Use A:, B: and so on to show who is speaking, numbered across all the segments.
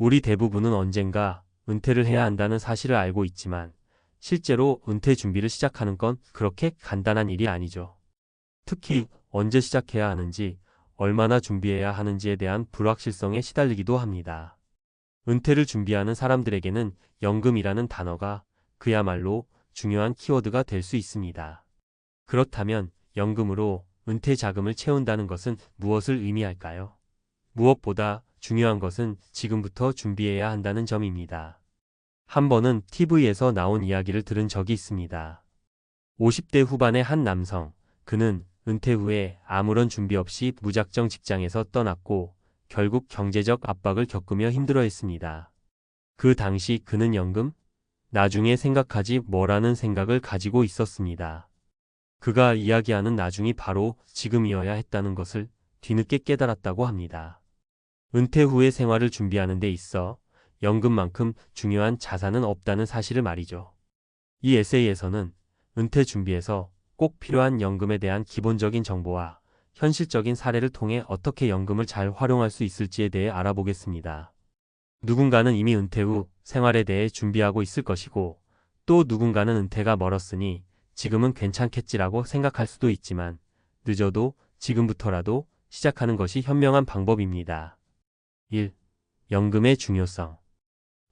A: 우리 대부분은 언젠가 은퇴를 해야 한다는 사실을 알고 있지만 실제로 은퇴 준비를 시작하는 건 그렇게 간단한 일이 아니죠. 특히 언제 시작해야 하는지, 얼마나 준비해야 하는지에 대한 불확실성에 시달리기도 합니다. 은퇴를 준비하는 사람들에게는 연금이라는 단어가 그야말로 중요한 키워드가 될 수 있습니다. 그렇다면 연금으로 은퇴 자금을 채운다는 것은 무엇을 의미할까요? 무엇보다 중요한 것은 지금부터 준비해야 한다는 점입니다. 한 번은 TV에서 나온 이야기를 들은 적이 있습니다. 50대 후반의 한 남성, 그는 은퇴 후에 아무런 준비 없이 무작정 직장에서 떠났고 결국 경제적 압박을 겪으며 힘들어했습니다. 그 당시 그는 연금? 나중에 생각하지 뭐라는 생각을 가지고 있었습니다. 그가 이야기하는 나중이 바로 지금이어야 했다는 것을 뒤늦게 깨달았다고 합니다. 은퇴 후의 생활을 준비하는 데 있어 연금만큼 중요한 자산은 없다는 사실을 말이죠. 이 에세이에서는 은퇴 준비에서 꼭 필요한 연금에 대한 기본적인 정보와 현실적인 사례를 통해 어떻게 연금을 잘 활용할 수 있을지에 대해 알아보겠습니다. 누군가는 이미 은퇴 후 생활에 대해 준비하고 있을 것이고, 또 누군가는 은퇴가 멀었으니 지금은 괜찮겠지라고 생각할 수도 있지만, 늦어도 지금부터라도 시작하는 것이 현명한 방법입니다. 1. 연금의 중요성.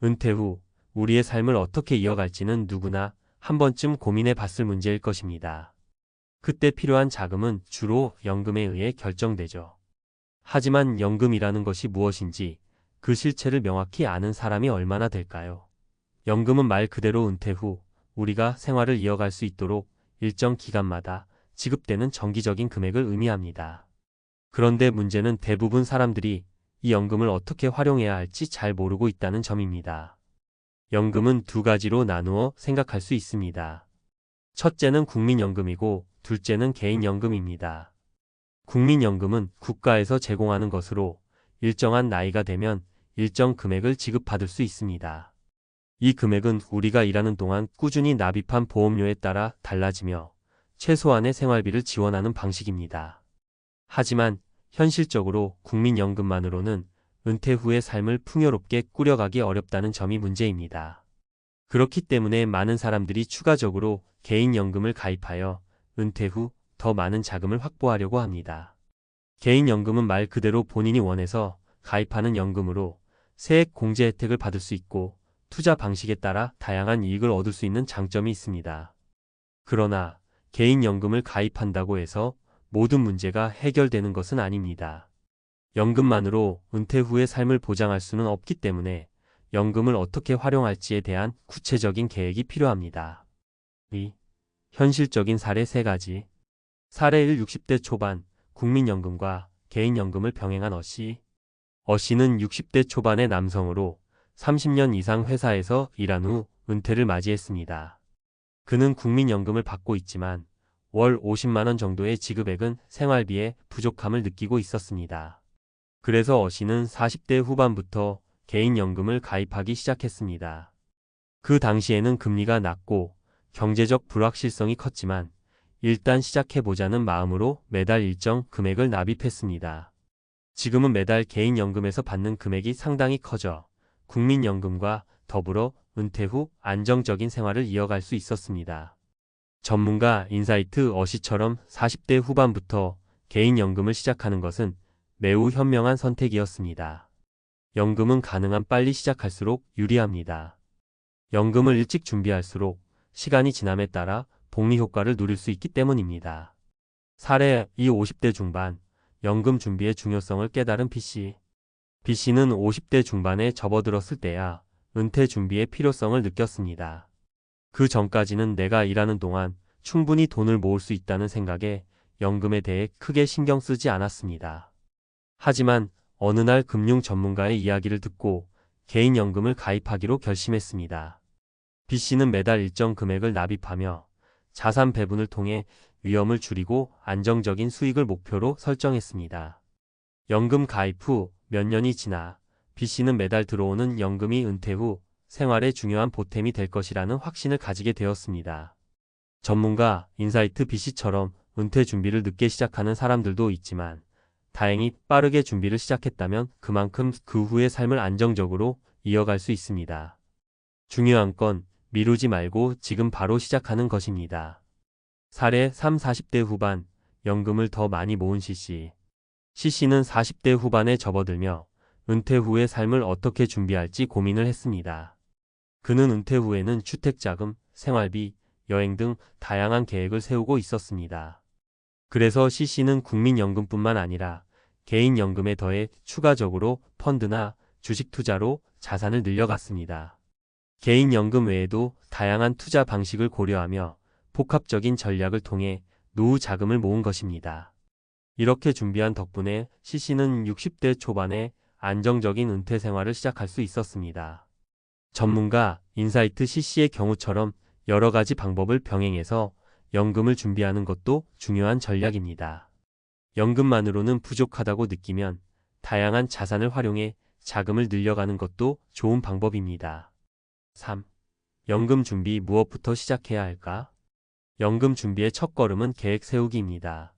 A: 은퇴 후 우리의 삶을 어떻게 이어갈지는 누구나 한 번쯤 고민해 봤을 문제일 것입니다. 그때 필요한 자금은 주로 연금에 의해 결정되죠. 하지만 연금이라는 것이 무엇인지 그 실체를 명확히 아는 사람이 얼마나 될까요? 연금은 말 그대로 은퇴 후 우리가 생활을 이어갈 수 있도록 일정 기간마다 지급되는 정기적인 금액을 의미합니다. 그런데 문제는 대부분 사람들이 이 연금을 어떻게 활용해야 할지 잘 모르고 있다는 점입니다. 연금은 두 가지로 나누어 생각할 수 있습니다. 첫째는 국민연금이고 둘째는 개인연금입니다. 국민연금은 국가에서 제공하는 것으로 일정한 나이가 되면 일정 금액을 지급받을 수 있습니다. 이 금액은 우리가 일하는 동안 꾸준히 납입한 보험료에 따라 달라지며 최소한의 생활비를 지원하는 방식입니다. 하지만 현실적으로 국민연금만으로는 은퇴 후의 삶을 풍요롭게 꾸려가기 어렵다는 점이 문제입니다. 그렇기 때문에 많은 사람들이 추가적으로 개인연금을 가입하여 은퇴 후 더 많은 자금을 확보하려고 합니다. 개인연금은 말 그대로 본인이 원해서 가입하는 연금으로 세액 공제 혜택을 받을 수 있고 투자 방식에 따라 다양한 이익을 얻을 수 있는 장점이 있습니다. 그러나 개인연금을 가입한다고 해서 모든 문제가 해결되는 것은 아닙니다. 연금만으로 은퇴 후의 삶을 보장할 수는 없기 때문에 연금을 어떻게 활용할지에 대한 구체적인 계획이 필요합니다. 2. 현실적인 사례 3가지. 사례 1. 60대 초반 국민연금과 개인연금을 병행한 어씨. 어씨는 60대 초반의 남성으로 30년 이상 회사에서 일한 후 은퇴를 맞이했습니다. 그는 국민연금을 받고 있지만 월 50만 원 정도의 지급액은 생활비에 부족함을 느끼고 있었습니다. 그래서 어씨는 40대 후반부터 개인연금을 가입하기 시작했습니다. 그 당시에는 금리가 낮고 경제적 불확실성이 컸지만 일단 시작해보자는 마음으로 매달 일정 금액을 납입했습니다. 지금은 매달 개인연금에서 받는 금액이 상당히 커져 국민연금과 더불어 은퇴 후 안정적인 생활을 이어갈 수 있었습니다. 전문가 인사이트 어시처럼 40대 후반부터 개인연금을 시작하는 것은 매우 현명한 선택이었습니다. 연금은 가능한 빨리 시작할수록 유리합니다. 연금을 일찍 준비할수록 시간이 지남에 따라 복리 효과를 누릴 수 있기 때문입니다. 사례 2. 50대 중반 연금 준비의 중요성을 깨달은 B씨. B씨는 50대 중반에 접어들었을 때야 은퇴 준비의 필요성을 느꼈습니다. 그 전까지는 내가 일하는 동안 충분히 돈을 모을 수 있다는 생각에 연금에 대해 크게 신경 쓰지 않았습니다. 하지만 어느 날 금융 전문가의 이야기를 듣고 개인연금을 가입하기로 결심했습니다. B씨는 매달 일정 금액을 납입하며 자산 배분을 통해 위험을 줄이고 안정적인 수익을 목표로 설정했습니다. 연금 가입 후 몇 년이 지나 B씨는 매달 들어오는 연금이 은퇴 후 생활에 중요한 보탬이 될 것이라는 확신을 가지게 되었습니다. 전문가 인사이트 B씨처럼 은퇴 준비를 늦게 시작하는 사람들도 있지만 다행히 빠르게 준비를 시작했다면 그만큼 그 후의 삶을 안정적으로 이어갈 수 있습니다. 중요한 건 미루지 말고 지금 바로 시작하는 것입니다. 사례 3, 40대 후반, 연금을 더 많이 모은 CC. CC는 40대 후반에 접어들며 은퇴 후의 삶을 어떻게 준비할지 고민을 했습니다. 그는 은퇴 후에는 주택자금, 생활비, 여행 등 다양한 계획을 세우고 있었습니다. 그래서 CC는 국민연금뿐만 아니라 개인연금에 더해 추가적으로 펀드나 주식 투자로 자산을 늘려갔습니다. 개인연금 외에도 다양한 투자 방식을 고려하며 복합적인 전략을 통해 노후 자금을 모은 것입니다. 이렇게 준비한 덕분에 CC는 60대 초반에 안정적인 은퇴 생활을 시작할 수 있었습니다. 전문가 인사이트 CC의 경우처럼 여러 가지 방법을 병행해서 연금을 준비하는 것도 중요한 전략입니다. 연금만으로는 부족하다고 느끼면 다양한 자산을 활용해 자금을 늘려가는 것도 좋은 방법입니다. 3. 연금 준비 무엇부터 시작해야 할까? 연금 준비의 첫걸음은 계획 세우기입니다.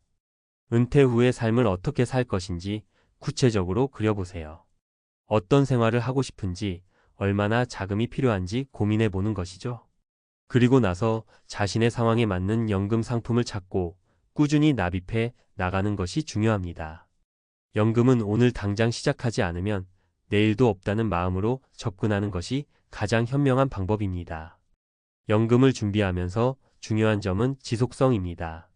A: 은퇴 후의 삶을 어떻게 살 것인지 구체적으로 그려보세요. 어떤 생활을 하고 싶은지, 얼마나 자금이 필요한지 고민해 보는 것이죠. 그리고 나서 자신의 상황에 맞는 연금 상품을 찾고 꾸준히 납입해 나가는 것이 중요합니다. 연금은 오늘 당장 시작하지 않으면 내일도 없다는 마음으로 접근하는 것이 가장 현명한 방법입니다. 연금을 준비하면서 중요한 점은 지속성입니다.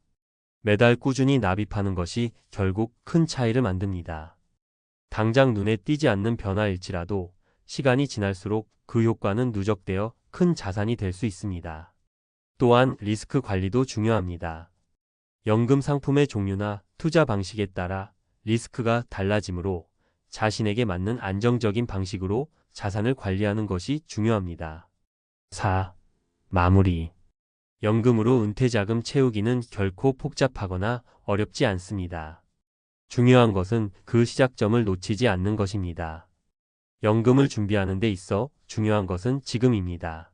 A: 매달 꾸준히 납입하는 것이 결국 큰 차이를 만듭니다. 당장 눈에 띄지 않는 변화일지라도 시간이 지날수록 그 효과는 누적되어 큰 자산이 될 수 있습니다. 또한 리스크 관리도 중요합니다. 연금 상품의 종류나 투자 방식에 따라 리스크가 달라지므로 자신에게 맞는 안정적인 방식으로 자산을 관리하는 것이 중요합니다. 4. 마무리. 연금으로 은퇴자금 채우기는 결코 복잡하거나 어렵지 않습니다. 중요한 것은 그 시작점을 놓치지 않는 것입니다. 연금을 준비하는 데 있어 중요한 것은 지금입니다.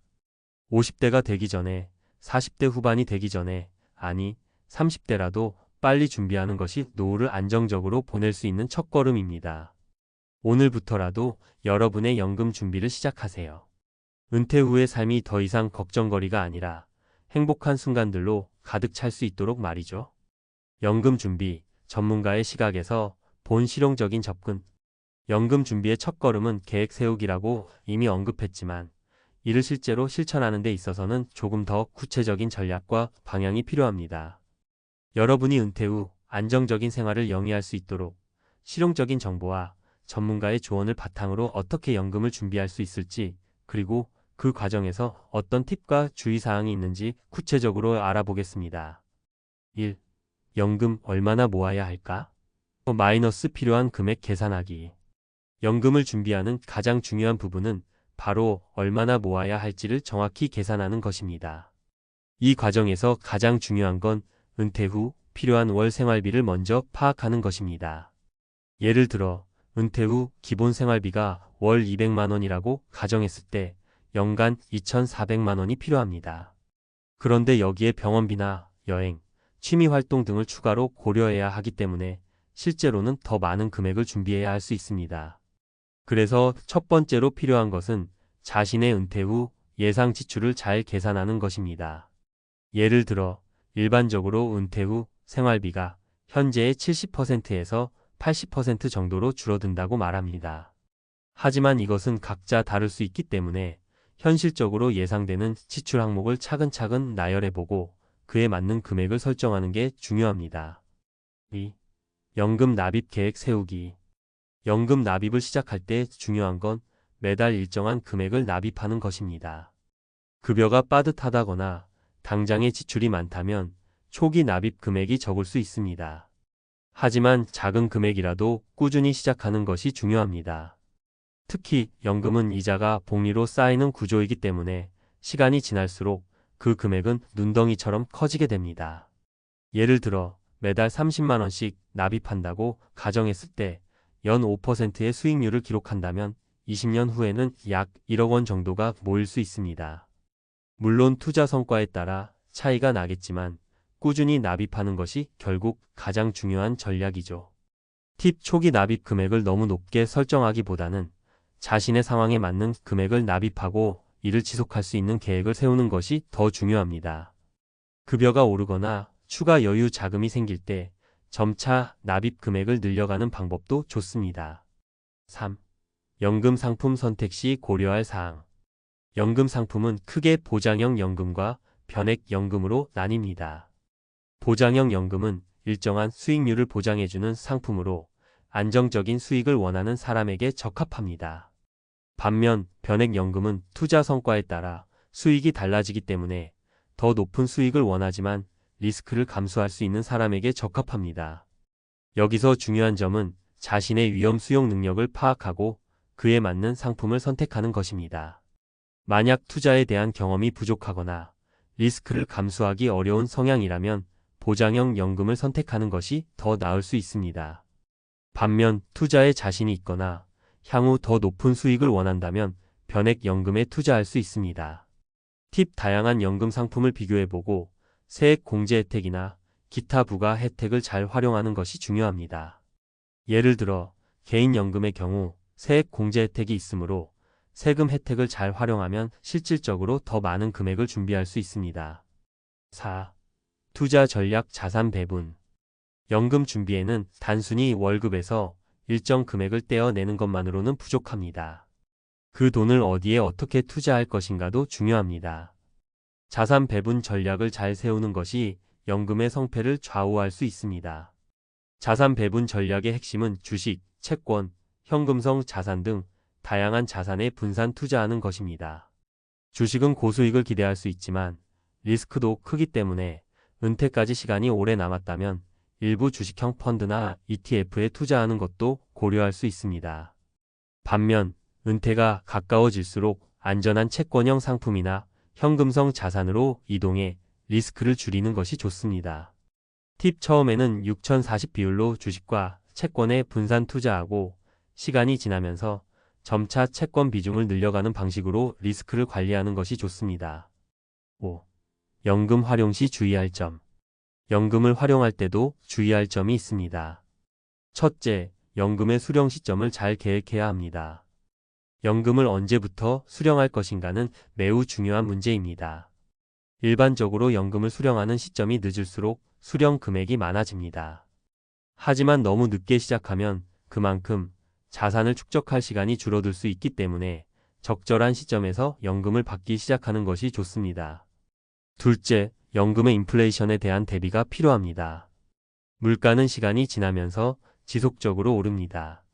A: 50대가 되기 전에, 40대 후반이 되기 전에, 아니 30대라도 빨리 준비하는 것이 노후를 안정적으로 보낼 수 있는 첫걸음입니다. 오늘부터라도 여러분의 연금 준비를 시작하세요. 은퇴 후의 삶이 더 이상 걱정거리가 아니라 행복한 순간들로 가득 찰 수 있도록 말이죠. 연금 준비, 전문가의 시각에서 본 실용적인 접근. 연금 준비의 첫걸음은 계획 세우기라고 이미 언급했지만 이를 실제로 실천하는 데 있어서는 조금 더 구체적인 전략과 방향이 필요합니다. 여러분이 은퇴 후 안정적인 생활을 영위할 수 있도록 실용적인 정보와 전문가의 조언을 바탕으로 어떻게 연금을 준비할 수 있을지, 그리고 그 과정에서 어떤 팁과 주의사항이 있는지 구체적으로 알아보겠습니다. 1. 연금 얼마나 모아야 할까? 마이너스 필요한 금액 계산하기. 연금을 준비하는 가장 중요한 부분은 바로 얼마나 모아야 할지를 정확히 계산하는 것입니다. 이 과정에서 가장 중요한 건 은퇴 후 필요한 월 생활비를 먼저 파악하는 것입니다. 예를 들어 은퇴 후 기본 생활비가 월 200만 원이라고 가정했을 때 연간 2,400만 원이 필요합니다. 그런데 여기에 병원비나 여행, 취미활동 등을 추가로 고려해야 하기 때문에 실제로는 더 많은 금액을 준비해야 할 수 있습니다. 그래서 첫 번째로 필요한 것은 자신의 은퇴 후 예상 지출을 잘 계산하는 것입니다. 예를 들어 일반적으로 은퇴 후 생활비가 현재의 70%에서 80% 정도로 줄어든다고 말합니다. 하지만 이것은 각자 다를 수 있기 때문에 현실적으로 예상되는 지출 항목을 차근차근 나열해보고 그에 맞는 금액을 설정하는 게 중요합니다. 2. 연금 납입 계획 세우기. 연금 납입을 시작할 때 중요한 건 매달 일정한 금액을 납입하는 것입니다. 급여가 빠듯하다거나 당장의 지출이 많다면 초기 납입 금액이 적을 수 있습니다. 하지만 작은 금액이라도 꾸준히 시작하는 것이 중요합니다. 특히 연금은 이자가 복리로 쌓이는 구조이기 때문에 시간이 지날수록 그 금액은 눈덩이처럼 커지게 됩니다. 예를 들어 매달 30만 원씩 납입한다고 가정했을 때 연 5%의 수익률을 기록한다면 20년 후에는 약 1억 원 정도가 모일 수 있습니다. 물론 투자 성과에 따라 차이가 나겠지만 꾸준히 납입하는 것이 결국 가장 중요한 전략이죠. 팁 초기 납입 금액을 너무 높게 설정하기보다는 자신의 상황에 맞는 금액을 납입하고 이를 지속할 수 있는 계획을 세우는 것이 더 중요합니다. 급여가 오르거나 추가 여유 자금이 생길 때 점차 납입 금액을 늘려가는 방법도 좋습니다. 3. 연금 상품 선택 시 고려할 사항. 연금 상품은 크게 보장형 연금과 변액 연금으로 나뉩니다. 보장형 연금은 일정한 수익률을 보장해주는 상품으로 안정적인 수익을 원하는 사람에게 적합합니다. 반면 변액 연금은 투자 성과에 따라 수익이 달라지기 때문에 더 높은 수익을 원하지만 리스크를 감수할 수 있는 사람에게 적합합니다. 여기서 중요한 점은 자신의 위험 수용 능력을 파악하고 그에 맞는 상품을 선택하는 것입니다. 만약 투자에 대한 경험이 부족하거나 리스크를 감수하기 어려운 성향이라면 보장형 연금을 선택하는 것이 더 나을 수 있습니다. 반면 투자에 자신이 있거나 향후 더 높은 수익을 원한다면 변액 연금에 투자할 수 있습니다. 팁 다양한 연금 상품을 비교해보고 세액 공제 혜택이나 기타 부가 혜택을 잘 활용하는 것이 중요합니다. 예를 들어 개인연금의 경우 세액 공제 혜택이 있으므로 세금 혜택을 잘 활용하면 실질적으로 더 많은 금액을 준비할 수 있습니다. 4. 투자 전략 자산 배분. 연금 준비에는 단순히 월급에서 일정 금액을 떼어내는 것만으로는 부족합니다. 그 돈을 어디에 어떻게 투자할 것인가도 중요합니다. 자산 배분 전략을 잘 세우는 것이 연금의 성패를 좌우할 수 있습니다. 자산 배분 전략의 핵심은 주식, 채권, 현금성 자산 등 다양한 자산에 분산 투자하는 것입니다. 주식은 고수익을 기대할 수 있지만 리스크도 크기 때문에 은퇴까지 시간이 오래 남았다면 일부 주식형 펀드나 ETF에 투자하는 것도 고려할 수 있습니다. 반면 은퇴가 가까워질수록 안전한 채권형 상품이나 현금성 자산으로 이동해 리스크를 줄이는 것이 좋습니다. 팁 처음에는 6040 비율로 주식과 채권에 분산 투자하고 시간이 지나면서 점차 채권 비중을 늘려가는 방식으로 리스크를 관리하는 것이 좋습니다. 5. 연금 활용 시 주의할 점. 연금을 활용할 때도 주의할 점이 있습니다. 첫째, 연금의 수령 시점을 잘 계획해야 합니다. 연금을 언제부터 수령할 것인가는 매우 중요한 문제입니다. 일반적으로 연금을 수령하는 시점이 늦을수록 수령 금액이 많아집니다. 하지만 너무 늦게 시작하면 그만큼 자산을 축적할 시간이 줄어들 수 있기 때문에 적절한 시점에서 연금을 받기 시작하는 것이 좋습니다. 둘째, 연금의 인플레이션에 대한 대비가 필요합니다. 물가는 시간이 지나면서 지속적으로 오릅니다.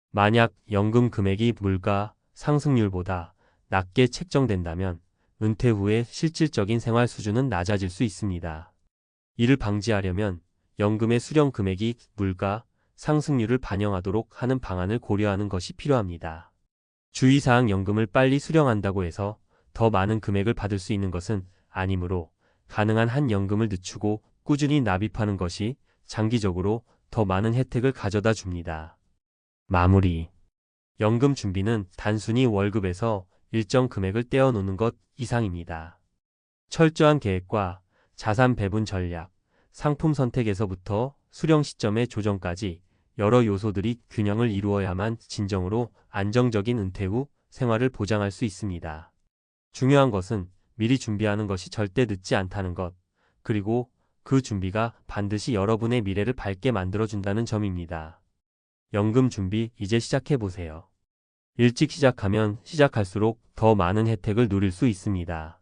A: 만약 연금 금액이 물가 상승률보다 낮게 책정된다면 은퇴 후에 실질적인 생활 수준은 낮아질 수 있습니다. 이를 방지하려면 연금의 수령 금액이 물가 상승률을 반영하도록 하는 방안을 고려하는 것이 필요합니다. 주의사항 연금을 빨리 수령한다고 해서 더 많은 금액을 받을 수 있는 것은 아니므로 가능한 한 연금을 늦추고 꾸준히 납입하는 것이 장기적으로 더 많은 혜택을 가져다 줍니다. 마무리. 연금 준비는 단순히 월급에서 일정 금액을 떼어놓는 것 이상입니다. 철저한 계획과 자산 배분 전략, 상품 선택에서부터 수령 시점의 조정까지 여러 요소들이 균형을 이루어야만 진정으로 안정적인 은퇴 후 생활을 보장할 수 있습니다. 중요한 것은 미리 준비하는 것이 절대 늦지 않다는 것, 그리고 그 준비가 반드시 여러분의 미래를 밝게 만들어준다는 점입니다. 연금 준비 이제 시작해보세요. 일찍 시작하면 시작할수록 더 많은 혜택을 누릴 수 있습니다.